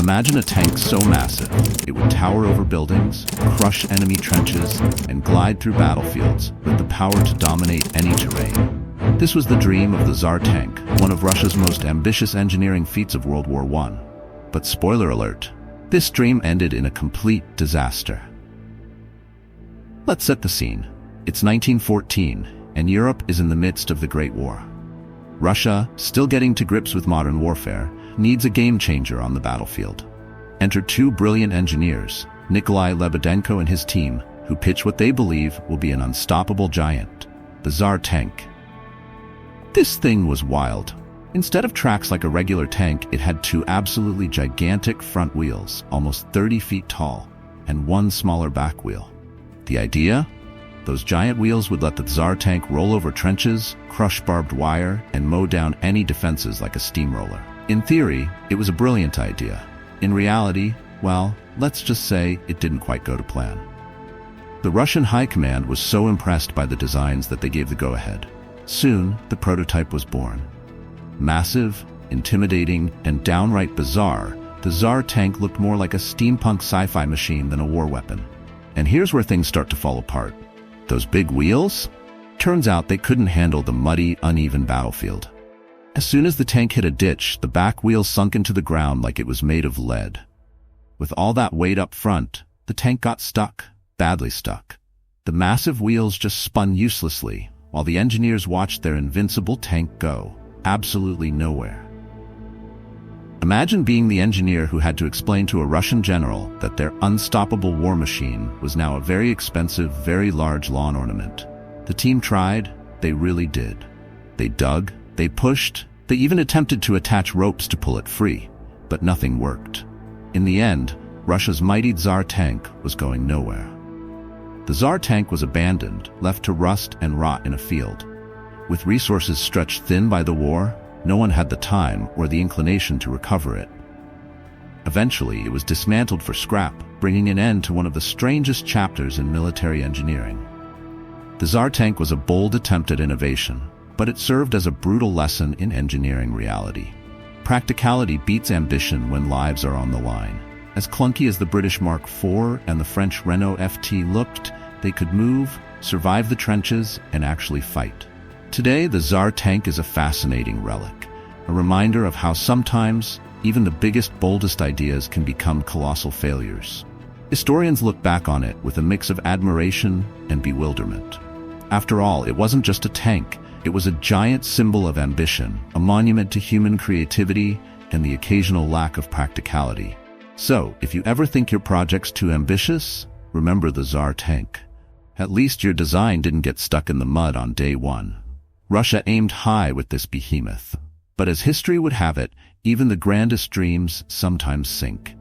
Imagine a tank so massive, it would tower over buildings, crush enemy trenches, and glide through battlefields with the power to dominate any terrain. This was the dream of the Tsar tank, one of Russia's most ambitious engineering feats of World War I. But spoiler alert, this dream ended in a complete disaster. Let's set the scene. It's 1914, and Europe is in the midst of the Great War. Russia, still getting to grips with modern warfare, needs a game-changer on the battlefield. Enter two brilliant engineers, Lebedenko and his team, who pitch what they believe will be an unstoppable giant, the Tsar tank. This thing was wild. Instead of tracks like a regular tank, it had two absolutely gigantic front wheels, almost 30 feet tall, and one smaller back wheel. The idea? Those giant wheels would let the Tsar tank roll over trenches, crush barbed wire, and mow down any defenses like a steamroller. In theory, it was a brilliant idea. In reality, well, let's just say it didn't quite go to plan. The Russian high command was so impressed by the designs that they gave the go-ahead. Soon, the prototype was born. Massive, intimidating, and downright bizarre, the Tsar tank looked more like a steampunk sci-fi machine than a war weapon. And here's where things start to fall apart. Those big wheels? Turns out they couldn't handle the muddy, uneven battlefield. As soon as the tank hit a ditch, the back wheel sunk into the ground like it was made of lead. With all that weight up front, the tank got stuck, badly stuck. The massive wheels just spun uselessly, while the engineers watched their invincible tank go absolutely nowhere. Imagine being the engineer who had to explain to a Russian general that their unstoppable war machine was now a very expensive, very large lawn ornament. The team tried, they really did. They dug, they pushed, they even attempted to attach ropes to pull it free, but nothing worked. In the end, Russia's mighty Tsar tank was going nowhere. The Tsar tank was abandoned, left to rust and rot in a field. With resources stretched thin by the war, no one had the time or the inclination to recover it. Eventually, it was dismantled for scrap, bringing an end to one of the strangest chapters in military engineering. The Tsar tank was a bold attempt at innovation, but it served as a brutal lesson in engineering reality. Practicality beats ambition when lives are on the line. As clunky as the British Mark IV and the French Renault FT looked, they could move, survive the trenches, and actually fight. Today, the Tsar tank is a fascinating relic, a reminder of how sometimes even the biggest, boldest ideas can become colossal failures. Historians look back on it with a mix of admiration and bewilderment. After all, it wasn't just a tank. It was a giant symbol of ambition, a monument to human creativity and the occasional lack of practicality. So, if you ever think your project's too ambitious, remember the Tsar tank. At least your design didn't get stuck in the mud on day one. Russia aimed high with this behemoth. But as history would have it, even the grandest dreams sometimes sink.